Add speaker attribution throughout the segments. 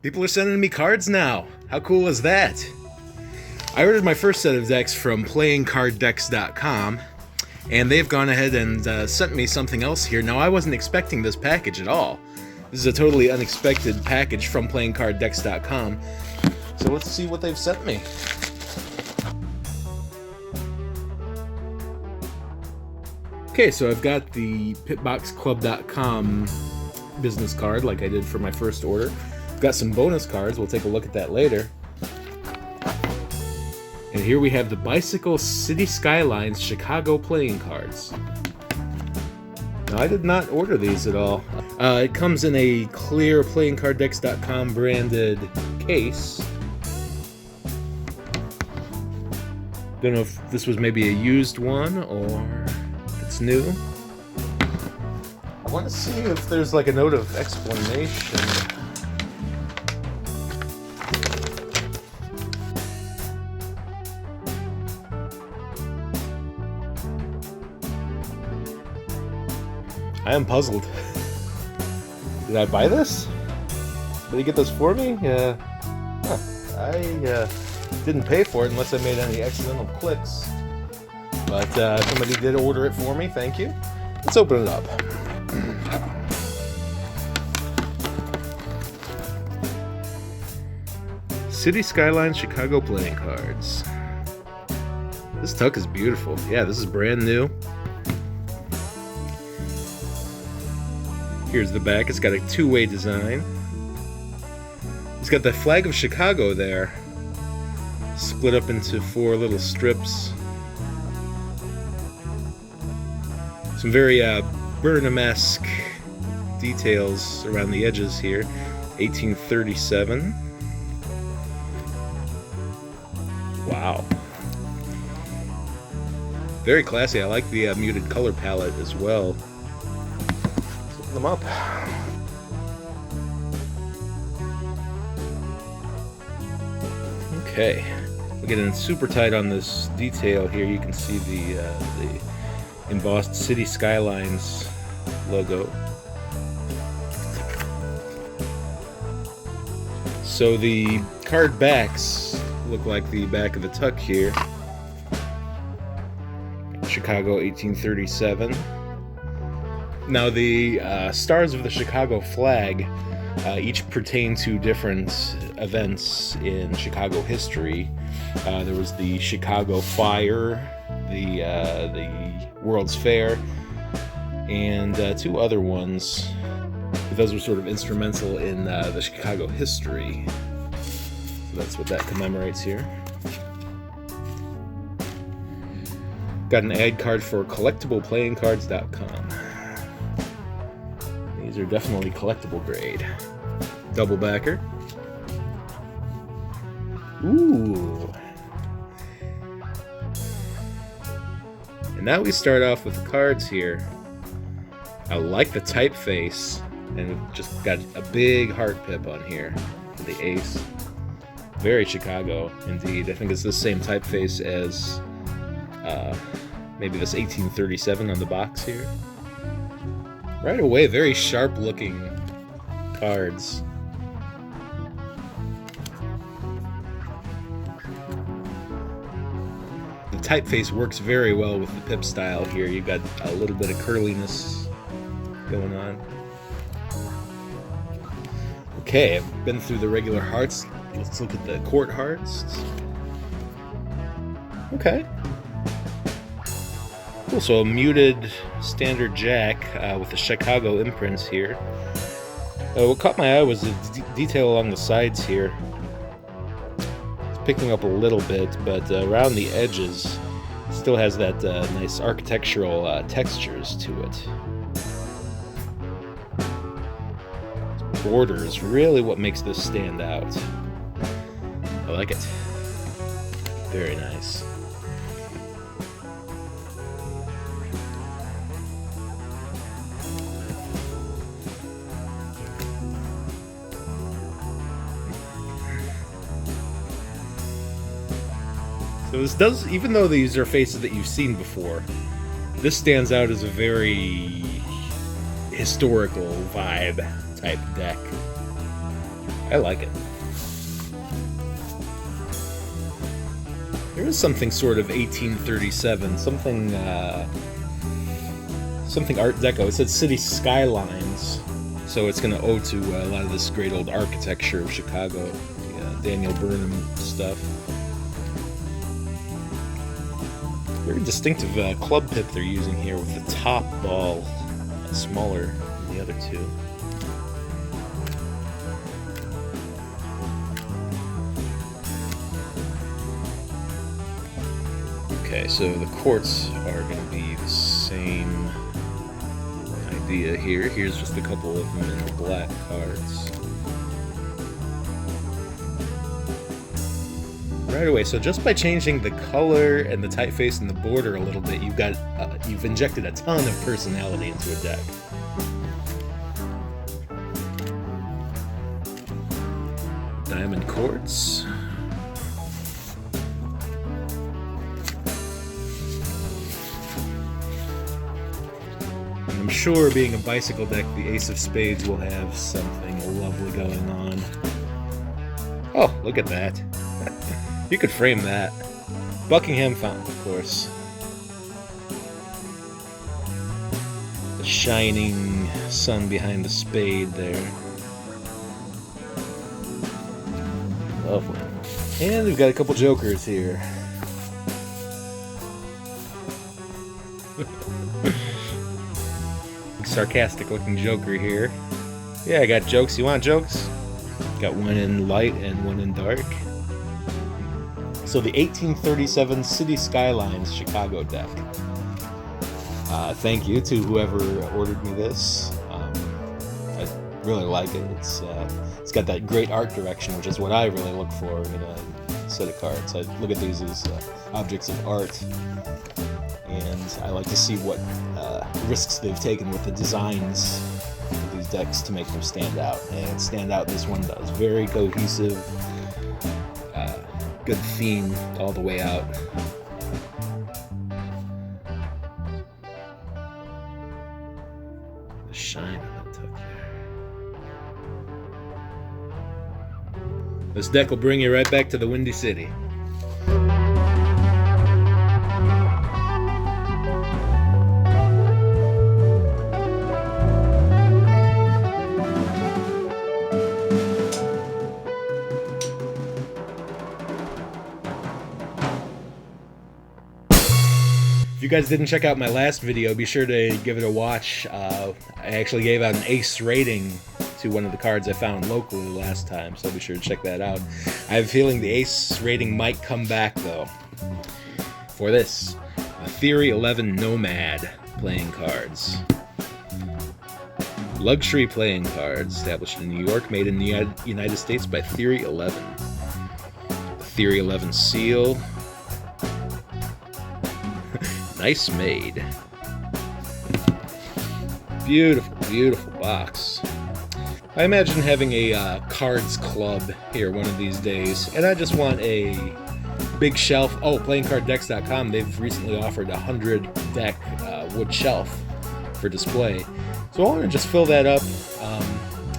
Speaker 1: People are sending me cards now. How cool is that? I ordered my first set of decks from playingcarddecks.com, and they've gone ahead and sent me something else here. Now, I wasn't expecting this package at all. This is a totally unexpected package from playingcarddecks.com. So let's see what they've sent me. Okay, so I've got the pitboxclub.com business card like I did for my first order. I've got some bonus cards. We'll take a look at that later. And here we have the Bicycle City Skylines Chicago playing cards. Now, I did not order these at all. It comes in a clear playingcarddecks.com branded case. Don't know if this was maybe a used one or if it's new. I want to see if there's like a note of explanation. I am puzzled. Did I buy this? Did he get this for me? I didn't pay for it unless I made any accidental clicks. But somebody did order it for me, thank you. Let's open it up. City Skylines Chicago playing cards. This tuck is beautiful. Yeah, this is brand new. Here's the back. It's got a two-way design. It's got the flag of Chicago there, split up into 4 little strips. Some very Burnham-esque details around the edges here. 1837. Wow. Very classy. I like the muted color palette as well. Them up. Okay, we're getting super tight on this detail here. You can see the embossed City Skylines logo. So the card backs look like the back of the tuck here. Chicago 1837. Now, the stars of the Chicago flag each pertain to different events in Chicago history. There was the Chicago Fire, the World's Fair, and 2 other ones. But those were sort of instrumental in the Chicago history. So that's what that commemorates here. Got an ad card for collectibleplayingcards.com. These are definitely collectible grade. Double backer. Ooh. And now we start off with the cards here. I like the typeface, and we've just got a big heart pip on here for the ace. Very Chicago indeed. I think it's the same typeface as maybe this 1837 on the box here. Right away, very sharp looking cards. The typeface works very well with the pip style here. You've got a little bit of curliness going on. Okay, I've been through the regular hearts. Let's look at the court hearts. Okay. Cool, so a muted standard jack with the Chicago imprints here. What caught my eye was the detail along the sides here. It's picking up a little bit, but around the edges it still has that nice architectural textures to it. Border is really what makes this stand out. I like it. Very nice. So this does, even though these are faces that you've seen before, this stands out as a very historical vibe type deck. I like it. There is something sort of 1837, something Art Deco. It said City Skylines, so it's going to owe to a lot of this great old architecture of Chicago, Daniel Burnham stuff. Very distinctive club pip they're using here, with the top ball smaller than the other two. Okay, so the quartz are going to be the same idea here. Here's just a couple of them in the black cards. Right away, so just by changing the color and the typeface and the border a little bit, you've injected a ton of personality into a deck. Diamond quartz. And I'm sure, being a bicycle deck, the Ace of Spades will have something lovely going on. Oh, look at that. You could frame that. Buckingham Fountain, of course. The shining sun behind the spade there. Lovely. And we've got a couple jokers here. Sarcastic looking joker here. Yeah, I got jokes. You want jokes? Got one in light and one in dark. So the 1837 City Skylines Chicago deck. Thank you to whoever ordered me this. I really like it. It's got that great art direction, which is what I really look for in a set of cards. I look at these as objects of art, and I like to see what risks they've taken with the designs of these decks to make them stand out. And stand out, this one does. Very cohesive. Good theme all the way out. The shine on the tuck there. This deck will bring you right back to the Windy City. If you guys didn't check out my last video, be sure to give it a watch. I actually gave out an ace rating to one of the cards I found locally last time, so be sure to check that out. I have a feeling the ace rating might come back, though, for this. Theory11 Nomad playing cards. Luxury playing cards, established in New York, made in the United States by Theory11. The Theory11 seal. Nice made. Beautiful, beautiful box. I imagine having a cards club here one of these days, and I just want a big shelf. Oh, playingcarddex.com, they've recently offered a 100-deck wood shelf for display. So I want to just fill that up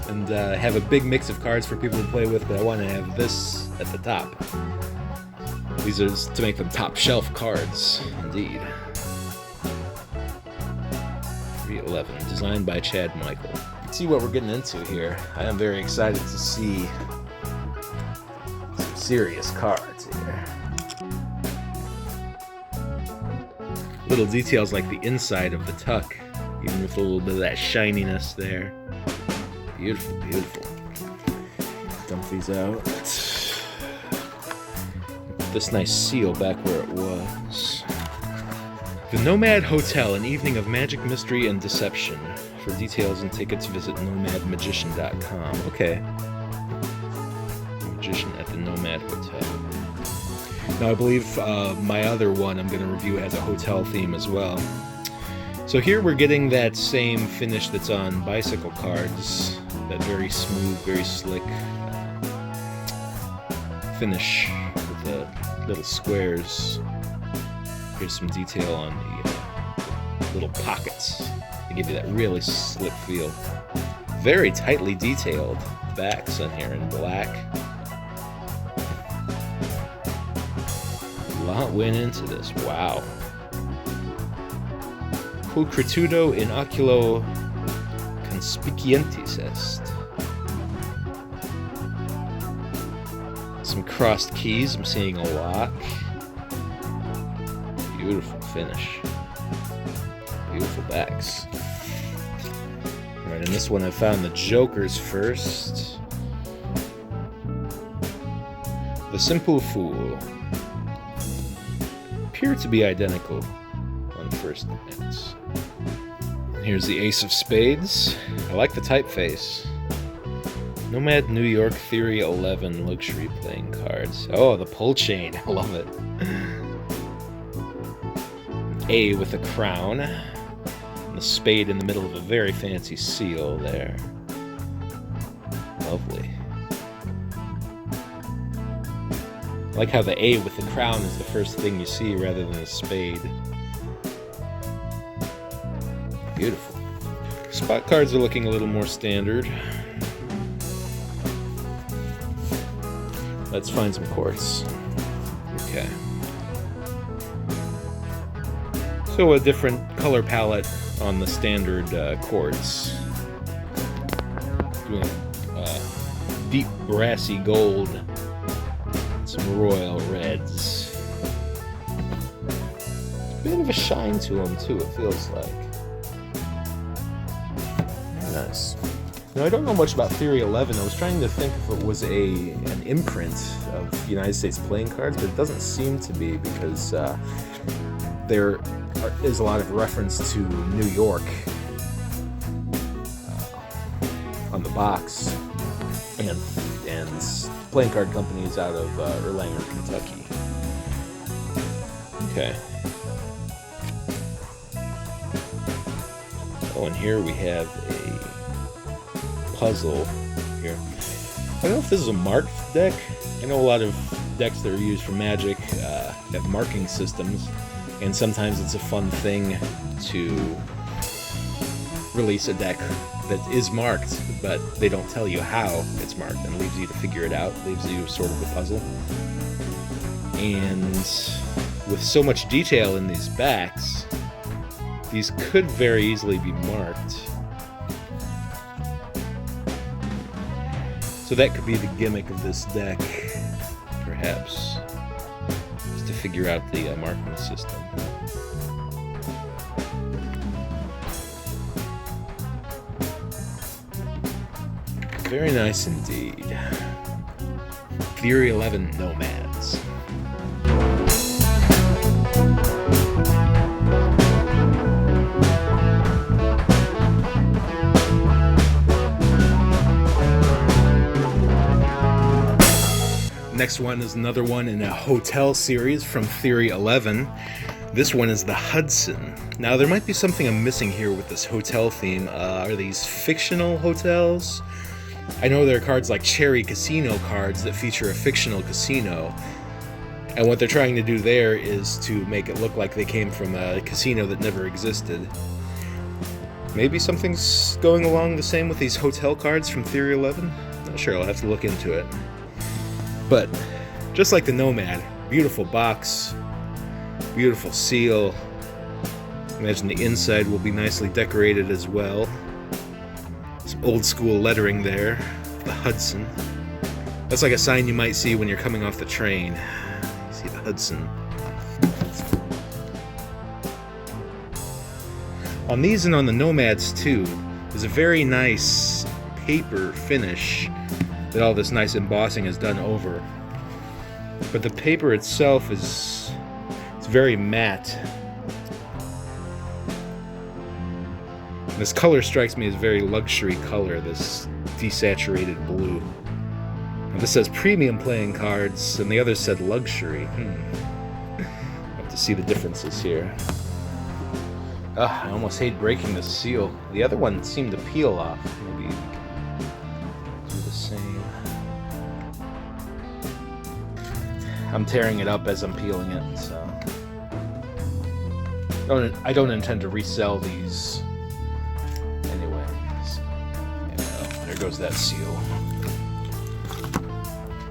Speaker 1: and have a big mix of cards for people to play with, but I want to have this at the top. These are to make them top shelf cards, indeed. 311, designed by Chad Michael. Let's see what we're getting into here. I am very excited to see some serious cards here. Little details like the inside of the tuck, even with a little bit of that shininess there. Beautiful, beautiful. Dump these out. Put this nice seal back where it was. The Nomad Hotel, an evening of magic, mystery, and deception. For details and tickets, visit nomadmagician.com. Okay. Magician at the Nomad Hotel. Now, I believe my other one I'm going to review has a hotel theme as well. So here we're getting that same finish that's on bicycle cards. That very smooth, very slick finish with the little squares. Here's some detail on the little pockets to give you that really slick feel. Very tightly detailed backs on here in black. A lot went into this. Wow. Pulcritudo in oculo conspicuentis est. Some crossed keys, I'm seeing a lock. Beautiful finish. Beautiful backs. Alright, in this one I found the Jokers first. The Simple Fool. Appear to be identical on first glance. Here's the Ace of Spades. I like the typeface. Nomad New York Theory11 luxury playing cards. Oh, the pull chain. I love it. A with a crown. And the spade in the middle of a very fancy seal there. Lovely. I like how the A with the crown is the first thing you see rather than the spade. Beautiful. Spot cards are looking a little more standard. Let's find some quartz. Okay. So a different color palette on the standard quartz. Doing deep brassy gold. Some royal reds. A bit of a shine to them too, it feels like. Nice. Now, I don't know much about Theory11. I was trying to think if it was an imprint of United States playing cards, but it doesn't seem to be, because there is a lot of reference to New York on the box, and playing card companies out of Erlanger, Kentucky. Okay. Oh, and here we have a puzzle here. I don't know if this is a marked deck. I know a lot of decks that are used for Magic have marking systems, and sometimes it's a fun thing to release a deck that is marked, but they don't tell you how it's marked, and leaves you to figure it out, leaves you sort of a puzzle. And with so much detail in these backs, these could very easily be marked. So that could be the gimmick of this deck, perhaps, is to figure out the marking system. Very nice indeed. Theory11 Nomads. Next one is another one in a hotel series from Theory11. This one is the Hudson. Now, there might be something I'm missing here with this hotel theme. Are these fictional hotels? I know there are cards like Cherry Casino cards that feature a fictional casino, and what they're trying to do there is to make it look like they came from a casino that never existed. Maybe something's going along the same with these hotel cards from Theory11? Not sure, I'll have to look into it. But, just like the Nomad, beautiful box, beautiful seal. Imagine the inside will be nicely decorated as well. Some old school lettering there, the Hudson. That's like a sign you might see when you're coming off the train. You see the Hudson. On these and on the Nomads too, there's a very nice paper finish that all this nice embossing is done over. But the paper itself it's very matte. This color strikes me as very luxury color, this desaturated blue. Now this says premium playing cards, and the other said luxury. I have to see the differences here. I almost hate breaking the seal. The other one seemed to peel off. Maybe we can do the same. I'm tearing it up as I'm peeling it, so I don't intend to resell these. There goes that seal.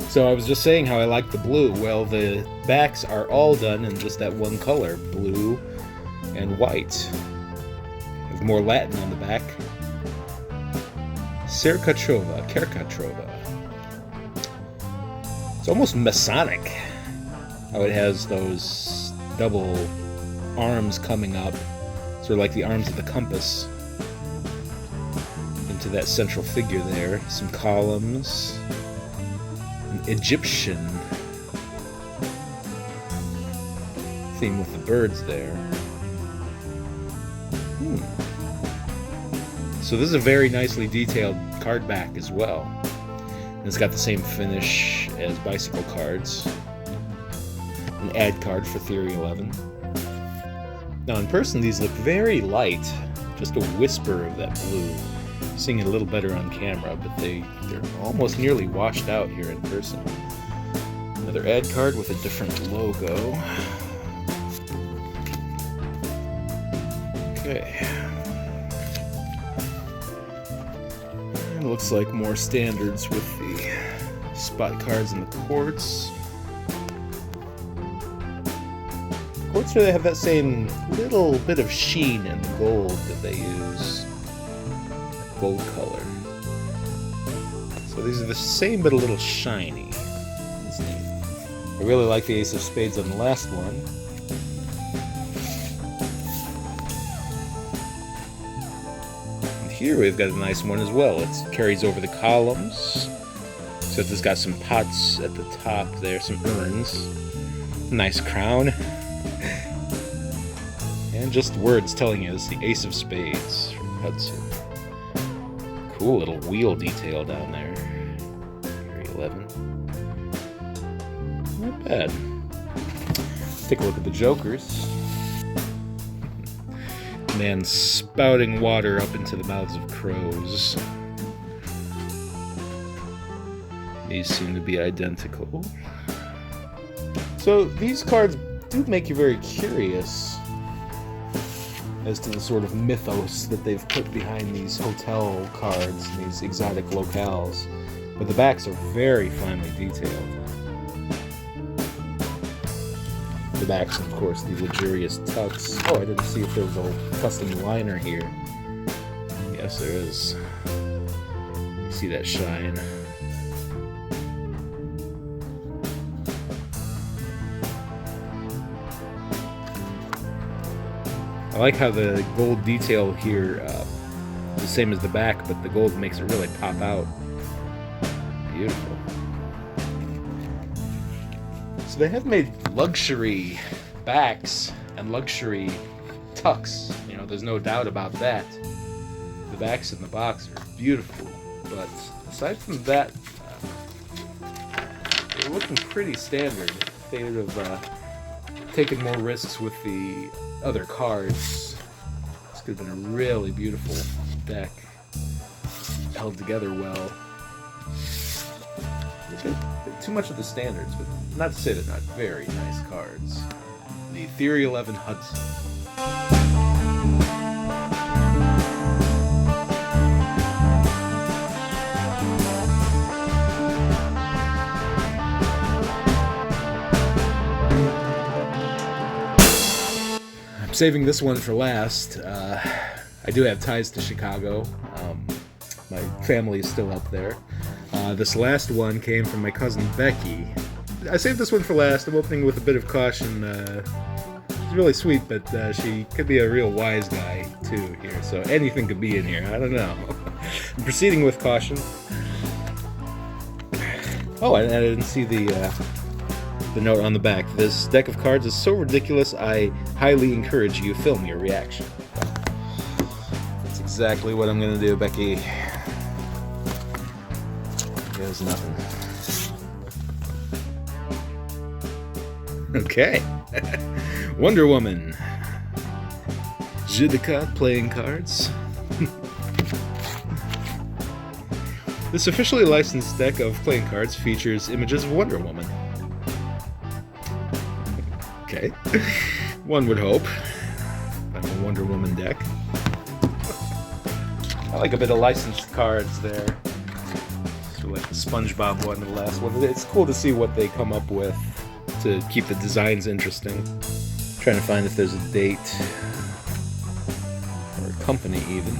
Speaker 1: So I was just saying how I like the blue. Well, the backs are all done in just that one color, blue and white. With more Latin on the back. Cercatrova. It's almost Masonic. How it has those double arms coming up, sort of like the arms of the compass, into that central figure there. Some columns. An Egyptian theme with the birds there. So this is a very nicely detailed card back as well. And it's got the same finish as bicycle cards. An ad card for Theory11. Now in person these look very light, just a whisper of that blue. Seeing it a little better on camera, but they're almost nearly washed out here in person. Another ad card with a different logo. Okay. And looks like more standards with the spot cards and the quartz. Quartz here they have that same little bit of sheen in the gold that they use. Gold color. So these are the same but a little shiny. That's neat. I really like the Ace of Spades on the last one. And here we've got a nice one as well. It carries over the columns. So it's got some pots at the top there, some urns. Nice crown. And just words telling you it's the Ace of Spades from Hudson. Cool little wheel detail down there. Theory11. Not bad. Let's take a look at the Jokers. Man spouting water up into the mouths of crows. These seem to be identical. So these cards do make you very curious as to the sort of mythos that they've put behind these hotel cards and these exotic locales. But the backs are very finely detailed. The backs, of course, the luxurious tucks. Oh, I didn't see if there was a custom liner here. Yes, there is. You see that shine. I like how the gold detail here is the same as the back, but the gold makes it really pop out. Beautiful. So they have made luxury backs and luxury tucks. You know, there's no doubt about that. The backs in the box are beautiful, but aside from that, they're looking pretty standard. They would have taken more risks with the other cards. This could have been a really beautiful deck, held together well. Too much of the standards, but not to say they're not very nice cards. The Theory11 Hudson. I'm saving this one for last. I do have ties to Chicago. My family is still up there. This last one came from my cousin Becky. I saved this one for last. I'm opening with a bit of caution. She's really sweet, but she could be a real wise guy too here. So anything could be in here. I don't know. I'm proceeding with caution. Oh, I didn't see the note on the back. This deck of cards is so ridiculous, I highly encourage you to film your reaction. That's exactly what I'm going to do, Becky. There's nothing. Okay. Wonder Woman. Judica playing cards. This officially licensed deck of playing cards features images of Wonder Woman. Okay. One would hope. I'm a Wonder Woman deck. I like a bit of licensed cards there. So like the SpongeBob one, the last one. It's cool to see what they come up with to keep the designs interesting. Trying to find if there's a date or a company even.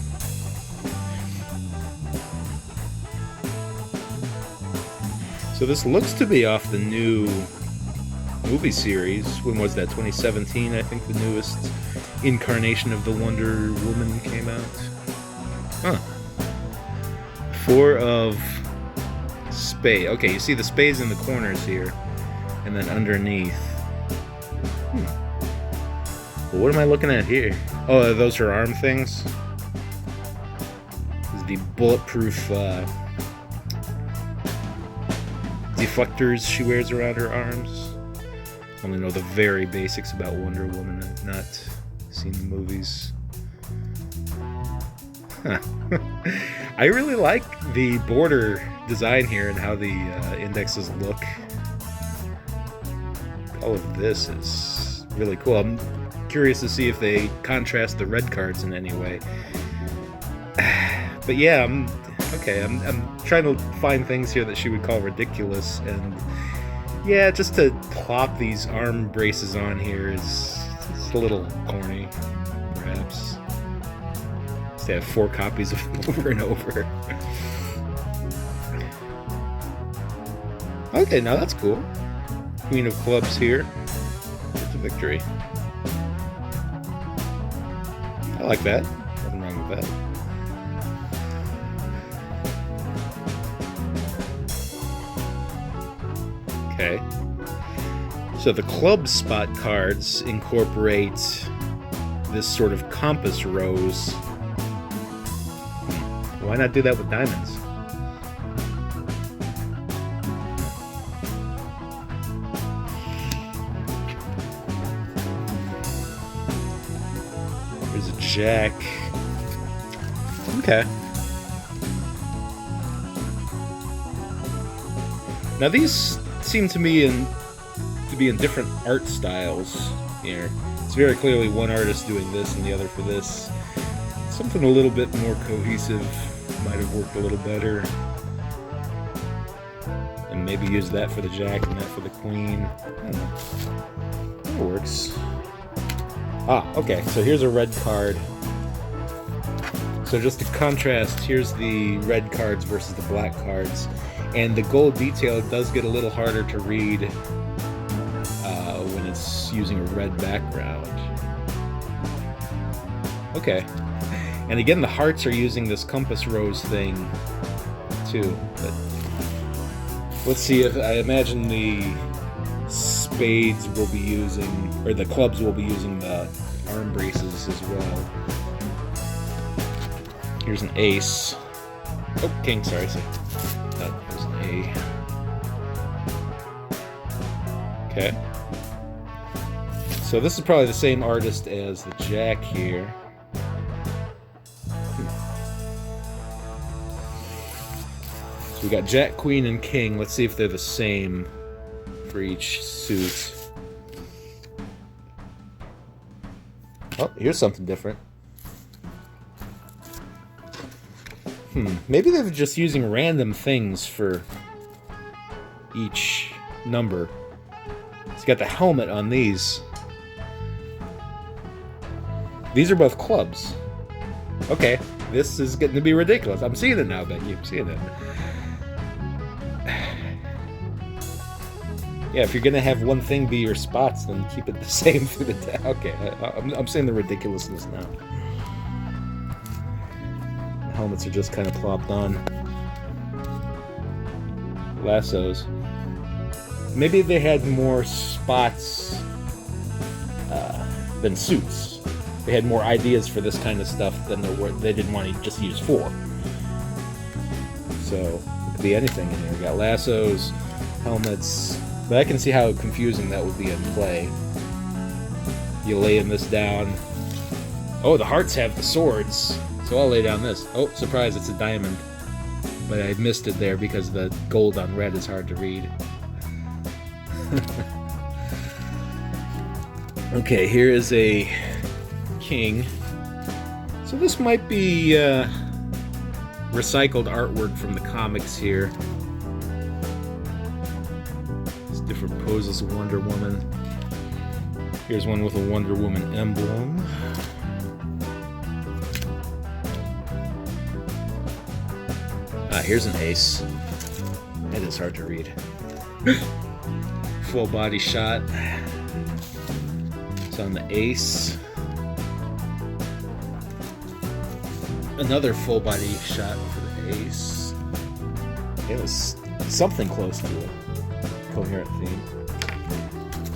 Speaker 1: So this looks to be off the new movie series. When was that? 2017, I think the newest incarnation of the Wonder Woman came out. Huh. 4 of Spade. Okay, you see the spades in the corners here, and then underneath. Well, what am I looking at here? Oh, those are arm things. This is the bulletproof deflectors she wears around her arms. I only know the very basics about Wonder Woman. I've not seen the movies. Huh. I really like the border design here and how the indexes look. All of this is really cool. I'm curious to see if they contrast the red cards in any way. But yeah, I'm trying to find things here that she would call ridiculous, and yeah, just to plop these arm braces on here is a little corny, perhaps. Just to have 4 copies of them over and over. Okay, now that's cool. Queen of Clubs here. It's a victory. I like that. Nothing wrong with that. Okay. So the club spot cards incorporate this sort of compass rose. Why not do that with diamonds? There's a jack. Okay. Now these seem to me to be in different art styles here. It's very clearly one artist doing this and the other for this. Something a little bit more cohesive might have worked a little better. And maybe use that for the jack and that for the queen. I don't know. That works. Ah, okay, so here's a red card. So just to contrast, here's the red cards versus the black cards. And the gold detail does get a little harder to read when it's using a red background. Okay. And again, the hearts are using this compass rose thing, too. But let's see if I imagine the spades will be using, or the clubs will be using the arm braces as well. Here's an ace. Oh, king, sorry. That was an A. Okay. So this is probably the same artist as the jack here. So we got jack, queen, and king. Let's see if they're the same for each suit. Oh, here's something different. Maybe they're just using random things for each number. It's got the helmet on these. These are both clubs. Okay, this is getting to be ridiculous. I'm seeing it now, Becky. I'm seeing it. Yeah, if you're gonna have one thing be your spots, then keep it the same through the day. Okay, I'm seeing the ridiculousness now. Helmets are just kind of plopped on. Lassos. Maybe they had more spots than suits. They had more ideas for this kind of stuff than they didn't want to just use 4. So it could be anything in here. We got lassos, helmets, but I can see how confusing that would be in play. You laying this down. Oh, the hearts have the swords. So I'll lay down this. Oh, surprise, it's a diamond. But I missed it there because the gold on red is hard to read. Okay, here is a king. So this might be recycled artwork from the comics here. There's different poses of Wonder Woman. Here's one with a Wonder Woman emblem. Here's an ace. That is hard to read. Full body shot. It's on the ace. Another full body shot for the ace. It was something close to a coherent theme.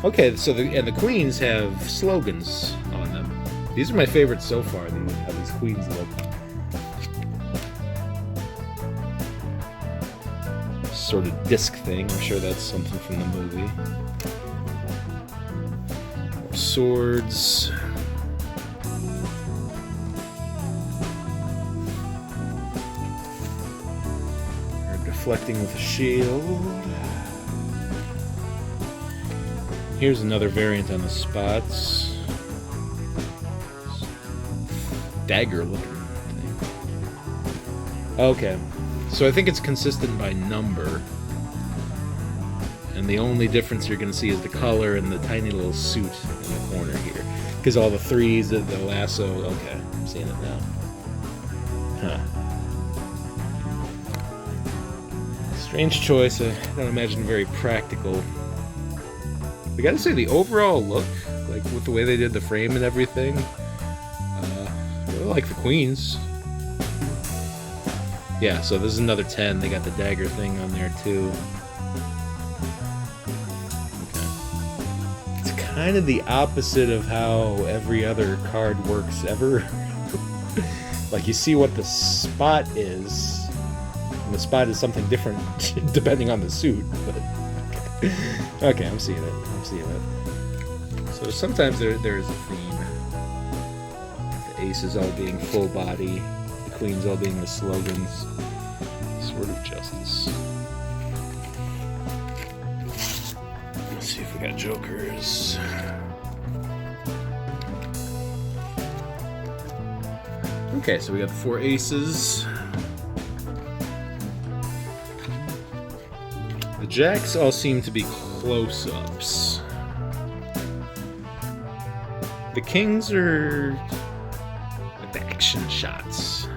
Speaker 1: Okay, so the queens have slogans on them. These are my favorites so far. How these queens look. Sort of disc thing. I'm sure that's something from the movie. More swords. They're deflecting with a shield. Here's another variant on the spots. Dagger looking thing. Okay. So I think it's consistent by number. And the only difference you're going to see is the color and the tiny little suit in the corner here. Because all the threes, the lasso... Okay, I'm seeing it now. Huh. Strange choice. I don't imagine very practical. I gotta say, the overall look, like with the way they did the frame and everything, I really like the queens. Yeah, so this is another 10. They got the dagger thing on there too. Okay. It's kind of the opposite of how every other card works ever. Like, you see what the spot is, and the spot is something different depending on the suit, but okay. Okay, I'm seeing it. So sometimes there is a theme. The aces all being full body, the queens all being the slogans. Sword of Justice. Let's see if we got jokers. Okay, so we got the 4 aces. The jacks all seem to be close-ups. The kings are like the action shots.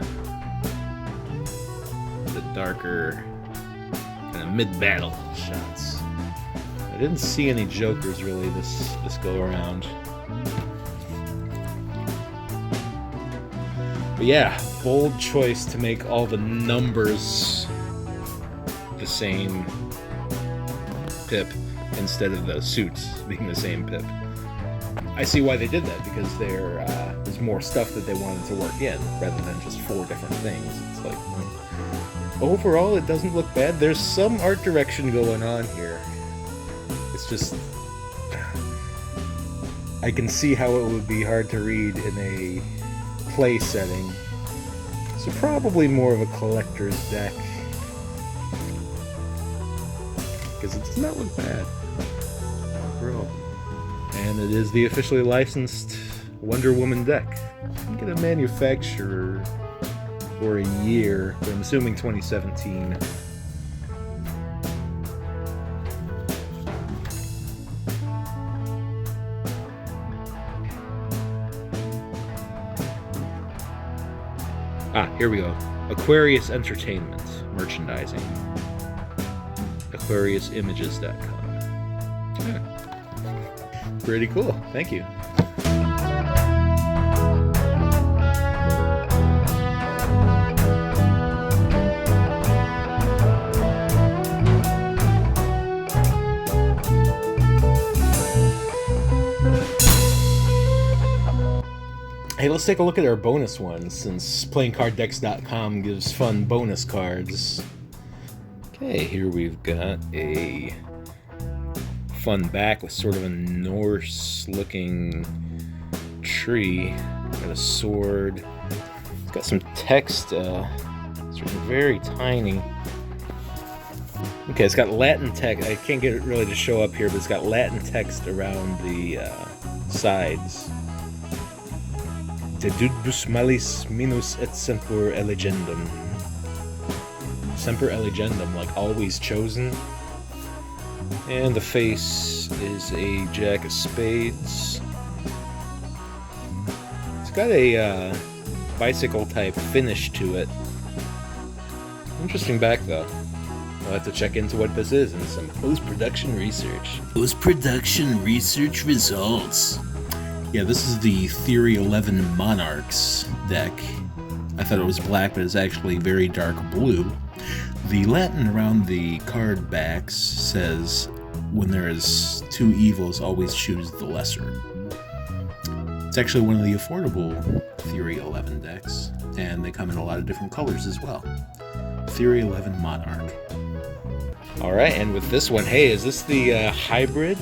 Speaker 1: The darker kind of mid-battle shots. I didn't see any jokers really this go around. But yeah, bold choice to make all the numbers the same pip instead of the suits being the same pip. I see why they did that, because there's more stuff that they wanted to work in rather than just 4 different things. It's like, overall it doesn't look bad. There's some art direction going on here. It's just, I can see how it would be hard to read in a play setting. So probably more of a collector's deck, because it does not look bad overall. And it is the officially licensed Wonder Woman deck. You can get a manufacturer for a year, but I'm assuming 2017. Here we go. Aquarius Entertainment merchandising. AquariusImages.com. Yeah. Pretty cool. Thank you. Hey, let's take a look at our bonus ones, since PlayingCardDecks.com gives fun bonus cards. Okay, here we've got a fun back with sort of a Norse-looking tree. Got a sword. It's got some text, sort of very tiny. Okay, it's got Latin text. I can't get it really to show up here, but it's got Latin text around the sides. Dedubus malis minus et semper elegendum. Semper Elegendum, like always chosen. And the face is a Jack of Spades. It's got a bicycle type finish to it. Interesting back though. We'll have to check into what this is in some post-production research. Post-production research results. Yeah, this is the Theory11 Monarchs deck. I thought it was black, but it's actually very dark blue. The Latin around the card backs says, when there is two evils, always choose the lesser. It's actually one of the affordable Theory11 decks, and they come in a lot of different colors as well. Theory11 Monarch. Alright, and with this one, hey, is this the hybrid?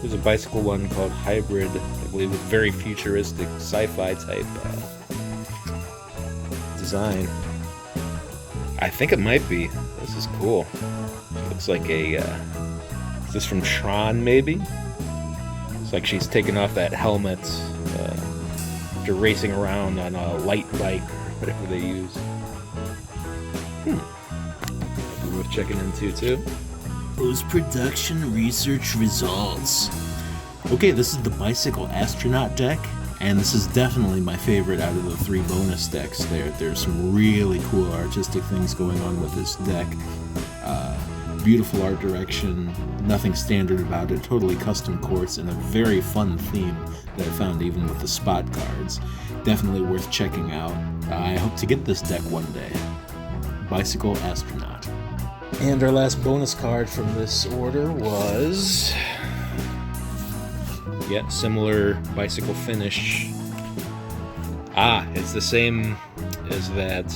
Speaker 1: There's a bicycle one called Hybrid, I believe, with very futuristic sci-fi type design. I think it might be. This is cool. Looks like a, is this from Tron, maybe? It's like she's taking off that helmet after racing around on a light bike, or whatever they use. Worth checking into, too. Post-production research results. Okay, this is the Bicycle Astronaut deck, and this is definitely my favorite out of the three bonus decks. There's some really cool artistic things going on with this deck. Beautiful art direction, nothing standard about it, totally custom courts, and a very fun theme that I found even with the spot cards. Definitely worth checking out. I hope to get this deck one day. Bicycle Astronaut. And our last bonus card from this order was... yeah, similar bicycle finish. It's the same as that,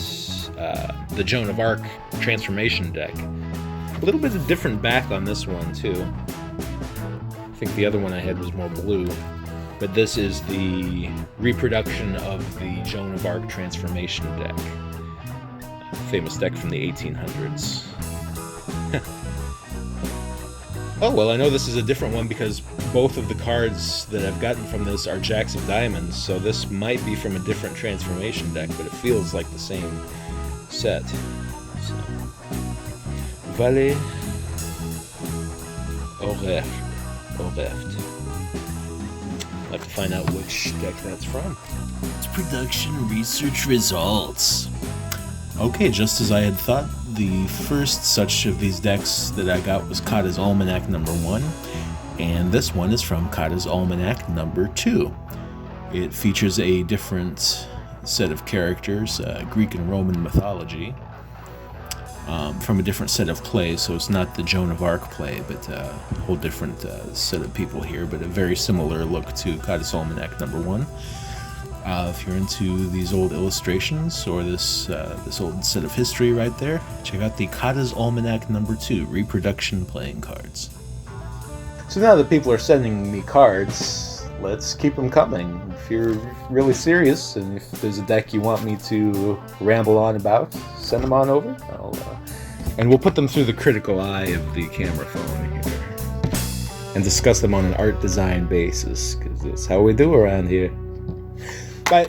Speaker 1: the Joan of Arc transformation deck. A little bit of different back on this one, too. I think the other one I had was more blue. But this is the reproduction of the Joan of Arc transformation deck. Famous deck from the 1800s. Oh, well, I know this is a different one because both of the cards that I've gotten from this are Jacks of Diamonds, so this might be from a different transformation deck, but it feels like the same set. So. Valet au Reft. I'll have to find out which deck that's from. It's production research results. Okay, just as I had thought, the first such of these decks that I got was Kata's Almanac number 1, and this one is from Kata's Almanac number 2. It features a different set of characters, Greek and Roman mythology, from a different set of plays, so it's not the Joan of Arc play, but a whole different set of people here, but a very similar look to Kata's Almanac number 1. If you're into these old illustrations or this old set of history right there, check out the Kata's Almanac number 2 reproduction playing cards. So now that people are sending me cards, let's keep them coming. If you're really serious and if there's a deck you want me to ramble on about, send them on over. And we'll put them through the critical eye of the camera phone here and discuss them on an art design basis, because that's how we do around here. Bye.